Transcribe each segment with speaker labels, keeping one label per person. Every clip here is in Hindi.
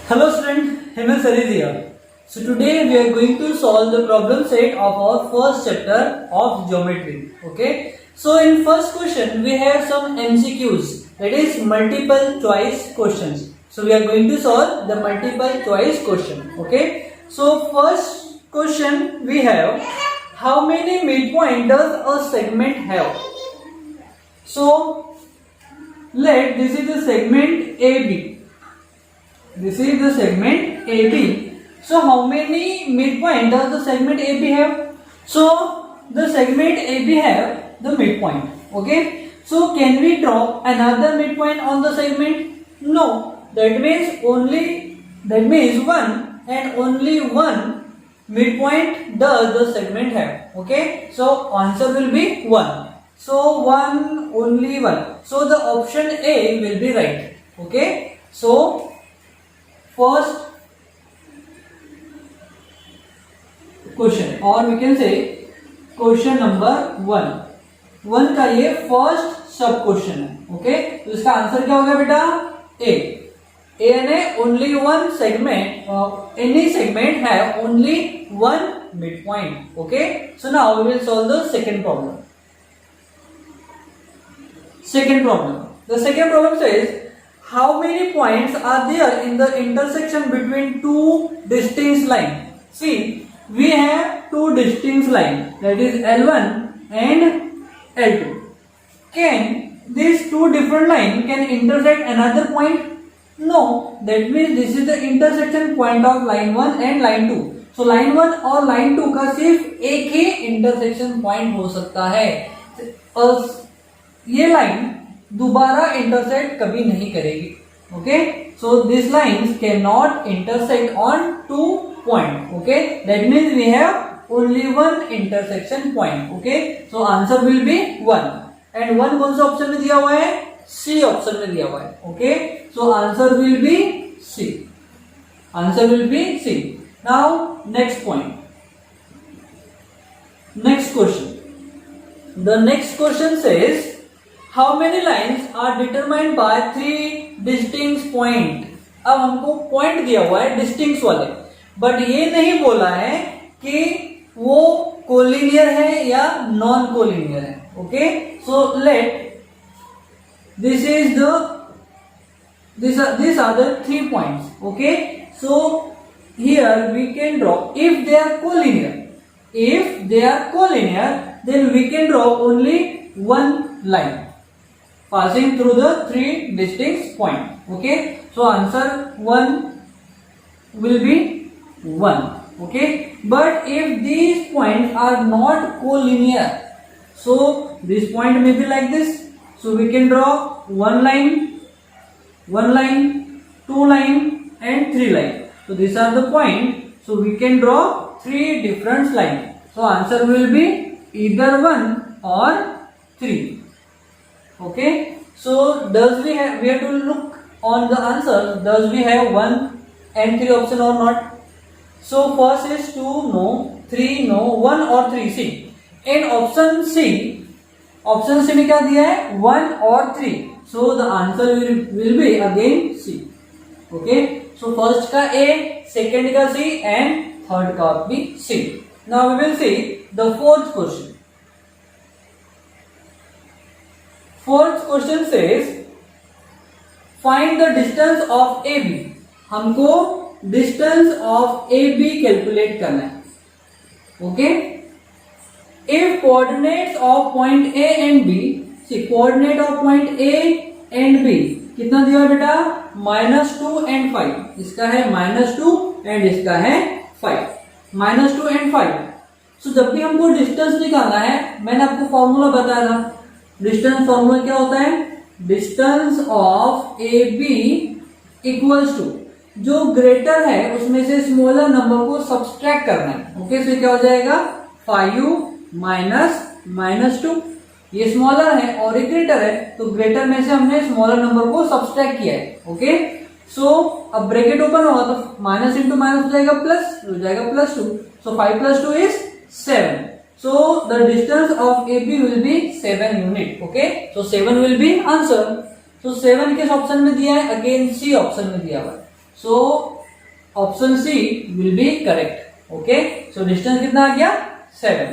Speaker 1: Hello student, Hemant Sir is here. So today we are going to solve the problem set of our first chapter of geometry. Okay. So in first question we have some MCQs, that is multiple choice questions. So we are going to solve the multiple choice question. Okay. So first question we have, how many midpoint does a segment have? So this is the segment AB. This is the segment AB. So how many midpoint does the segment AB have? So the segment AB have the midpoint. Okay. So can we draw another midpoint on the segment? No. That means one and only one midpoint does the segment have. Okay. So answer will be 1. So one, only one. So the option A will be right. Okay. So first question, और we can say question number 1 का ये फर्स्ट सब क्वेश्चन है. ओके, तो इसका आंसर क्या होगा बेटा? ए यानी only one segment, any segment है only one mid point. Okay, so now we will solve the second problem. The second problem says, how many points are there in the intersection between two distinct lines? See, we have two distinct lines, that is L1 and L2. Can these two different lines can intersect another point? No. That means this is the intersection point of line 1 and line 2. So line 1 और line 2 का सिर्फ एक ही intersection point हो सकता है, और ये लाइन दोबारा इंटरसेक्ट कभी नहीं करेगी. Okay, so this lines can not intersect on two point. Okay, that means we have only one intersection point. Okay, so answer will be 1. And 1 कौन सा ऑप्शन में दिया हुआ है? सी ऑप्शन में दिया हुआ है. Okay, so answer will be c. Answer will be c. Now next point, next question. The next question says, how many lines are determined by 3 distinct point? अब हमको पॉइंट दिया हुआ है डिस्टिंक्ट वाले, बट ये नहीं बोला है कि वो कोलिनियर है या नॉन कोलिनियर है. Okay, so let these are the 3 points. Okay, so here we can draw, if they are collinear, then we can draw only one line passing through the 3 distinct points. Okay, so answer 1 will be 1. Okay, but if these points are not collinear, so this point may be like this, so we can draw one line, 2 line and 3 line. So these are the point, so we can draw 3 different lines. So answer will be either 1 or 3. Okay, so we have to look on the answer, does we have 1 and 3 option or not? So first is 2 no, 3 no, 1 or 3. See, in option C में क्या दिया है? 1 or 3. So the answer will be again C. Okay, so first का A, second का C and third का भी C. Now we will see the fourth question. Fourth question says, find the distance of AB. हमको distance of AB कैलकुलेट करना है. Okay, if coordinates of point A and B, see coordinate of point A and B कितना दिया बेटा? -2 and 5. इसका है -2 and इसका है 5. -2 and 5. So जब भी हमको डिस्टेंस निकालना है, मैंने आपको फॉर्मूला बताया था. डिस्टेंस फॉर्मूला क्या होता है? Distance of a b equals to, जो ग्रेटर है उसमें से स्मॉलर नंबर को सब्सट्रैक्ट करना है. ओके, सो क्या हो जाएगा? 5 - -2. ये स्मॉलर है और ये ग्रेटर है, तो ग्रेटर में से हमने स्मॉलर नंबर को सब्सट्रैक्ट किया है. ओके, सो अब ब्रैकेट ओपन होगा तो माइनस इंटू माइनस हो जाएगा प्लस, हो जाएगा +2. सो 5 + 2 is 7. So the distance of AB will be 7 unit. Okay, so 7 will be answer. So 7 किस ऑप्शन में दिया है? अगेन C ऑप्शन में दिया हुआ है. So option c will be correct. Okay, so distance कितना आ गया 7.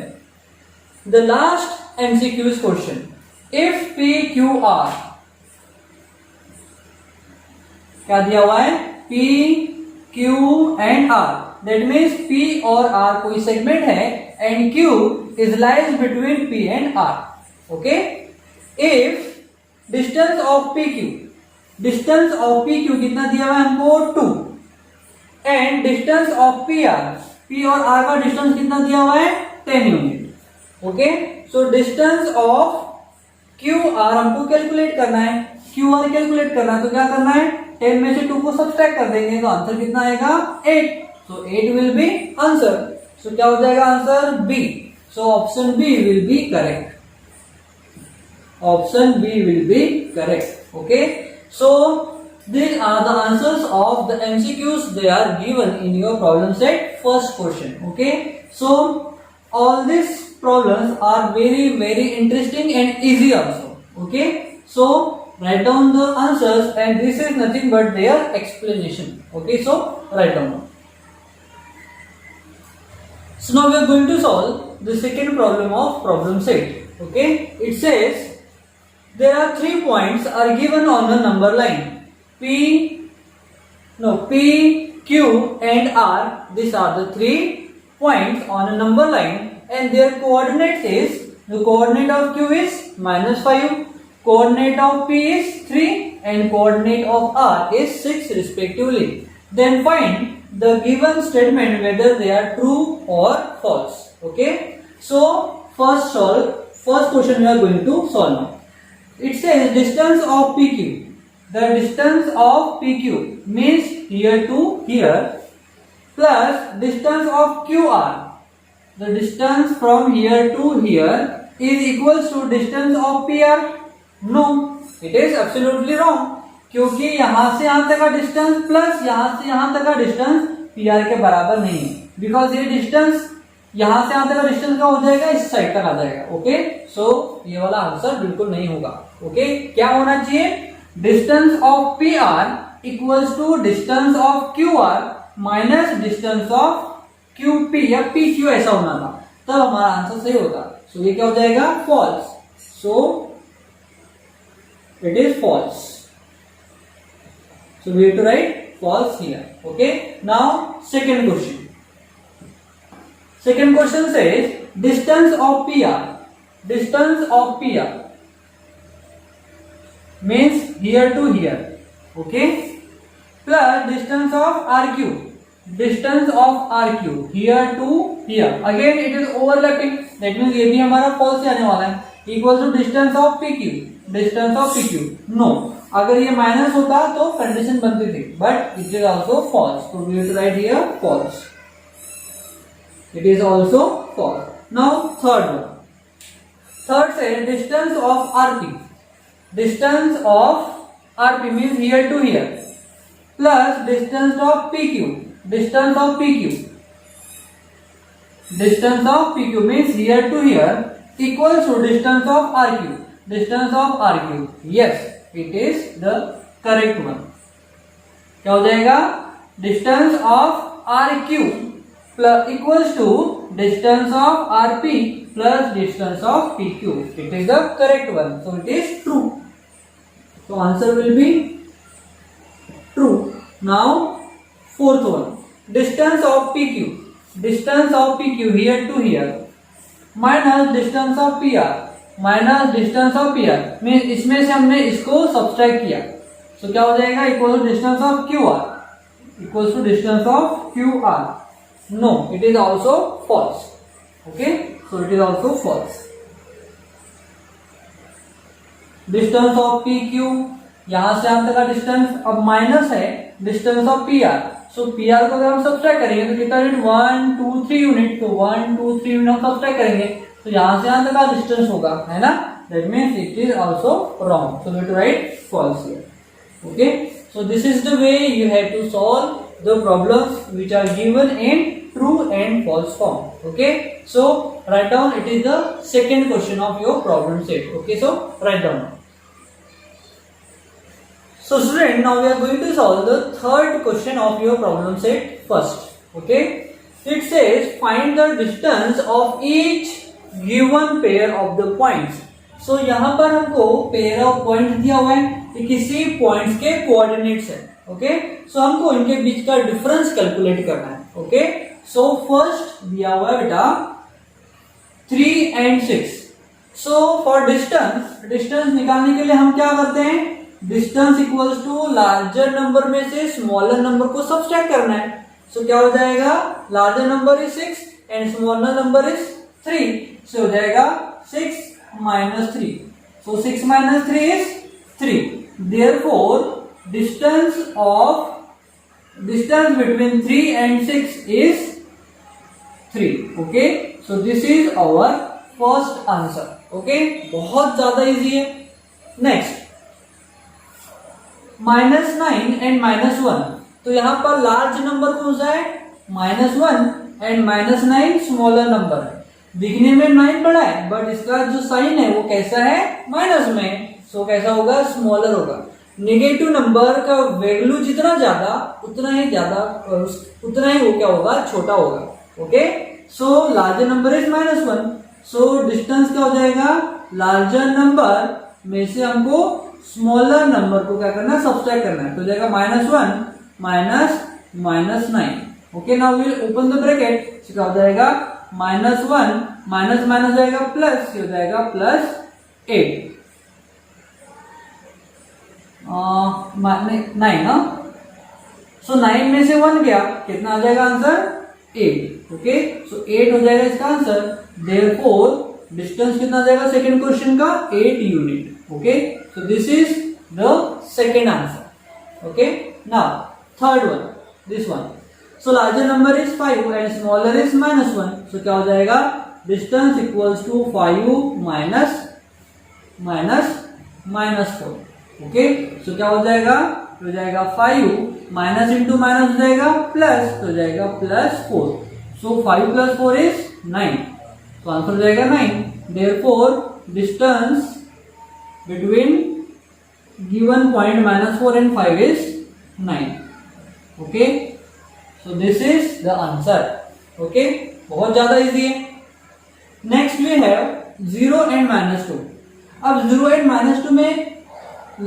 Speaker 1: The last MCQs question, if p q r, क्या दिया हुआ है, p q and r, that means p और आर कोई सेगमेंट है and q is lies between p and r. Okay, if distance of p q, distance of p q कितना दिया हुआ है हमको 2 and distance of p r, P और आर का डिस्टेंस कितना दिया हुआ है 10 unit. Okay, so distance of q are हमको कैलकुलेट करना है, क्यू आर कैलकुलेट करना है, तो क्या करना है, 10 में से 2 को सब्सट्रैक्ट कर देंगे तो आंसर कितना आएगा 8. So 8 will be answer. So क्या हो जाएगा answer b. So option b will be correct. Option b will be correct. Okay, so these are the answers of the MCQs. They are given in your problem set first question. Okay, so all these problems are very interesting and easy also. Okay, so write down the answers and this is nothing but their explanation. Okay, so write down. So now we are going to solve the second problem of problem set. Okay, it says there are 3 points are given on the number line. P, Q and R, these are the 3 points on a number line and their coordinates is, the coordinate of Q is -5, coordinate of P is 3 and coordinate of R is 6 respectively. Then find the given statement whether they are true or false. Okay, so first question we are going to solve now. It says distance of PQ. The distance of PQ means here to here plus distance of QR. The distance from here to here is equals to distance of PR. No, it is absolutely wrong. क्योंकि यहां से यहां तक का डिस्टेंस प्लस यहां से यहां तक का डिस्टेंस PR के बराबर नहीं है. बिकॉज ये डिस्टेंस यहां से यहां तक का डिस्टेंस का हो जाएगा, इस साइड तक आ जाएगा. ओके, सो ये वाला आंसर बिल्कुल नहीं होगा. ओके, क्या होना चाहिए, distance of p r equals to distance of q r minus distance of q p या पी क्यू, ऐसा होना था, तब हमारा आंसर सही होगा. सो ये क्या हो जाएगा false. So it is false. So we have to write false here. Okay, now second question. Second question says distance of p r, distance of p r means here to here. Okay, plus distance of RQ, distance of RQ here to here, again it is overlapping, that means ये भी हमारा false से आने वाला है. Equals to distance of PQ, distance of PQ. No, अगर ये माइनस होता तो कंडीशन बनती थी, but it is also false. So we have to write here false. It is also false. Now third one. Third says distance of RP. Distance of RP means here to here plus distance of PQ, distance of PQ, distance of PQ means here to here equals to distance of RQ, distance of RQ. Yes, it is the correct one. क्या हो जाएगा, distance of RQ plus equals to distance of RP plus distance of PQ. It is the correct one. So it is true. So answer will be true. Now fourth one, distance of PQ, distance of PQ here to here minus distance of PR minus distance of PR means इसमें से हमने इसको सब्सट्रैक्ट किया. So क्या हो जाएगा, equal to distance of QR, equal to distance of QR. No, it is also false. Okay, so it is also false. Distance of p Q, यहां से यहां तक का डिस्टेंस अब माइनस है distance of p are. So P R को अगर हम सब्सट्रैक्ट करेंगे तो कितना यूनिट, 1 2 3 यूनिट. तो 1 2 3 यूनिट हम सब्सट्रैक्ट करेंगे तो यहां से यहां तक का डिस्टेंस होगा, है ना. That means it is also wrong. So we have to write false here. Okay, so this is the way you have to solve the problems which are given in true and false form. Okay, so write down, it is the second question of your problem set. Okay, so write down. So student, now we are going to solve the third question of your problem set first. Okay, it says find the distance of each given pair of the points. So यहाँ पर हमको पेयर ऑफ पॉइंट्स दिया हुआ है, ये किसी पॉइंट्स के कोऑर्डिनेट्स है. ओके, सो हमको इनके बीच का डिफरेंस कैलकुलेट करना है. ओके, सो फर्स्ट दिया हुआ है बेटा 3 and 6. सो फॉर डिस्टेंस निकालने के लिए हम क्या करते हैं, distance equals to larger number में से स्मॉलर नंबर को सब्सट्रैक्ट करना है. सो क्या हो जाएगा, larger number is 6 and smaller number is 3. सो हो जाएगा 6 minus 3. So 6 minus 3 is 3. Therefore, distance between 3 and 6 is 3. Okay. So this is our first answer. Okay. बहुत ज्यादा इजी है. Next, -9 and -1. तो यहाँ पर लार्ज नंबर कौन सा है, -1 एंड -9 स्मॉलर नंबर है. दिखने में 9 बड़ा है बट इसका जो साइन है वो कैसा है, माइनस में. सो कैसा होगा, स्मॉलर होगा. नेगेटिव नंबर का वैल्यू जितना ज्यादा उतना ही वो क्या होगा, छोटा होगा. Okay, so larger number is -1. So distance क्या हो जाएगा, लार्जर नंबर में से हमको स्मॉलर नंबर को क्या करना है, सब्सट्रैक्ट करना है. तो हो जाएगा -1 minus -9. Okay, now we will open the bracket. क्या हो जाएगा, -1 माइनस माइनस हो जाएगा प्लस, हो जाएगा +8 9. सो 9 में से 1 गया, कितना आ जाएगा आंसर, 8. ओके, सो 8 हो जाएगा इसका आंसर. देयरफॉर डिस्टेंस कितना आ जाएगा सेकंड क्वेश्चन का, 8 unit. Okay, so this is the second answer. Okay, now third one, this one. So larger number is 5 and smaller is -1. So क्या हो जाएगा, distance equals to 5 minus 4. Okay, so क्या हो जाएगा, हो जाएगा 5 माइनस इंटू माइनस हो जाएगा प्लस, तो हो जाएगा +4. So 5 + 4 is 9. तो आंसर हो जाएगा 9. Therefore distance between given point -4 and 5 is 9. Okay. So this is the answer. Okay, बहुत ज्यादा इजी है. Next we have 0 and -2. अब 0 and -2 में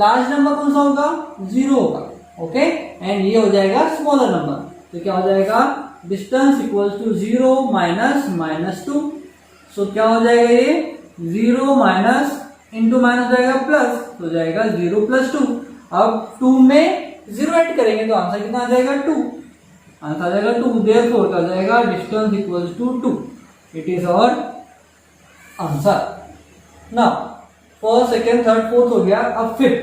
Speaker 1: लार्ज नंबर कौन सा होगा, 0 होगा. ओके, एंड ये हो जाएगा स्मॉलर नंबर. तो क्या हो जाएगा, डिस्टेंस इक्वल्स टू 0 माइनस -2. सो क्या हो जाएगा, ये 0 माइनस इंटू माइनस हो जाएगा प्लस, तो हो जाएगा 0 + 2. अब 2 में 0 ऐड करेंगे तो आंसर कितना आ जाएगा, 2. आंसर आ जाएगा 2. देयरफॉर क्या हो जाएगा, distance equals to 2. It is our answer. Now first, second, third, fourth हो गया. अब fifth,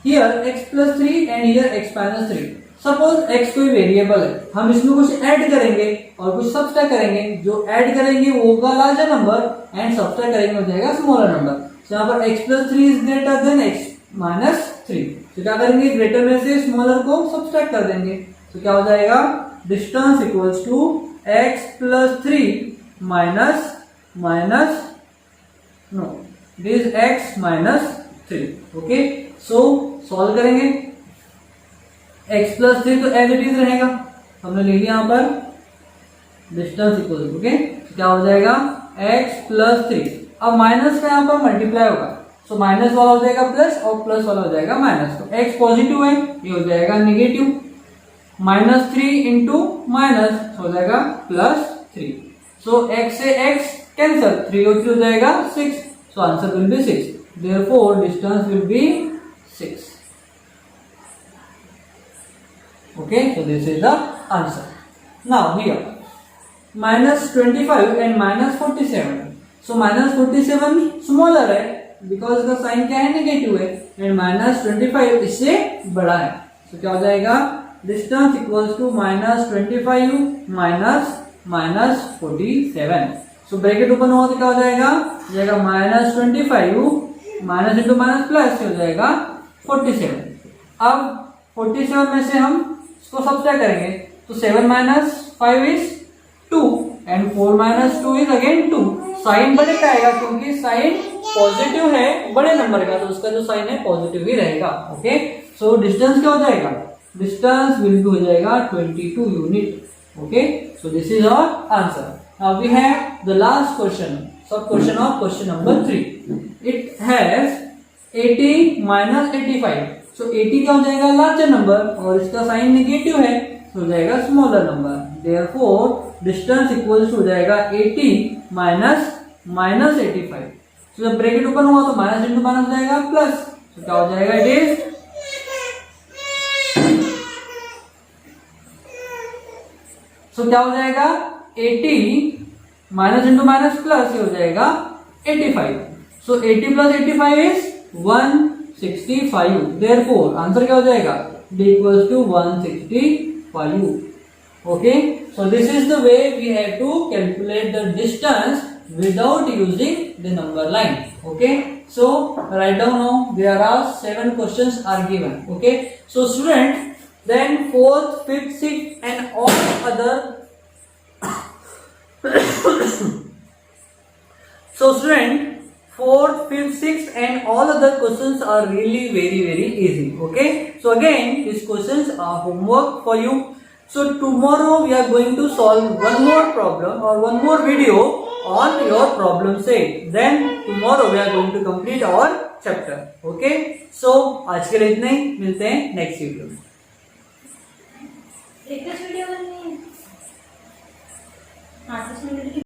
Speaker 1: here x + 3 and here x - 3. Suppose x कोई वेरिएबल है, हम इसमें कुछ ऐड करेंगे और कुछ सब्सट्रैक्ट करेंगे. जो ऐड करेंगे वो होगा लार्जर नंबर एंड सब्सट्रैक्ट करेंगे हो जाएगा स्मॉलर नंबर. यहाँ पर x + 3 is greater than x - 3. तो क्या करेंगे, ग्रेटर में से स्मॉलर को सब्सट्रैक्ट कर देंगे. तो क्या हो जाएगा, distance equals to x + 3 minus this x - 3. Okay, so solve करेंगे. x + 3 तो एज इट इज रहेगा, हमने ले लिया यहाँ पर डिस्टेंस इक्वल टू. ओके, क्या हो जाएगा, x + 3. अब माइनस का यहाँ पर मल्टीप्लाई होगा. सो माइनस वाला हो जाएगा प्लस और प्लस वाला हो जाएगा माइनस. तो x पॉजिटिव है, ये हो जाएगा नेगेटिव. -3 इंटू माइनस हो जाएगा +3. सो x से x कैंसल, 3 और 3 हो जाएगा 6. सो answer will B 6. Therefore distance will be 6. Okay, so this is the answer. Now here -25 and -47. So -47 smaller है बिकॉज का साइन क्या है, नेगेटिव है, एंड -25 इससे बड़ा है. तो क्या हो जाएगा, distance equals to -25 -47. So bracket open हुआ तो क्या हो जाएगा, -25 माइनस इंटू माइनस प्लस हो जाएगा 47. अब 47 में से हम इसको सब्ट्रैक्ट करेंगे तो 7 - 5 is 2 and 4 - 2 is again 2. Sign बड़े का आएगा क्योंकि साइन पॉजिटिव है बड़े नंबर का, तो उसका जो साइन है पॉजिटिव ही रहेगा. ओके, सो डिस्टेंस क्या हो जाएगा, डिस्टेंस विल बी हो जाएगा 22 unit. Okay, so this is our answer. Now we have the last question, sub question of question number 3. It has 80 minus 85. So 80 क्या हो जाएगा, लार्जर नंबर, और इसका साइन नेगेटिव है, तो हो जाएगा smaller number. Therefore distance equals हो जाएगा 80 माइनस माइनस 85. तो जब ब्रैकेट ओपन हुआ तो माइनस इंटू माइनस हो जाएगा प्लस, तो क्या हो जाएगा, इट इज क्या हो जाएगा 80 माइनस इंटू माइनस प्लस, ये हो जाएगा 85. So 80 plus 85 is 165. Therefore answer क्या हो जाएगा, d equals to 165. Okay, so this is the way we have to calculate the distance without using the number line. Okay, so write down now, there are 7 questions are given. Okay, so student, then 4th, 5th, 6th and all other so student, 4th, 5th, 6th and all other questions are really very easy. Okay, so again these questions are homework for you. So tomorrow we are going to solve one more problem or one more video on your problem set. Then tomorrow we are going to complete our chapter. Okay, so आज के लिए इतना ही, मिलते हैं नेक्स्ट वीडियो में.
Speaker 2: एक वीडियो बननी है 8 मिनट की.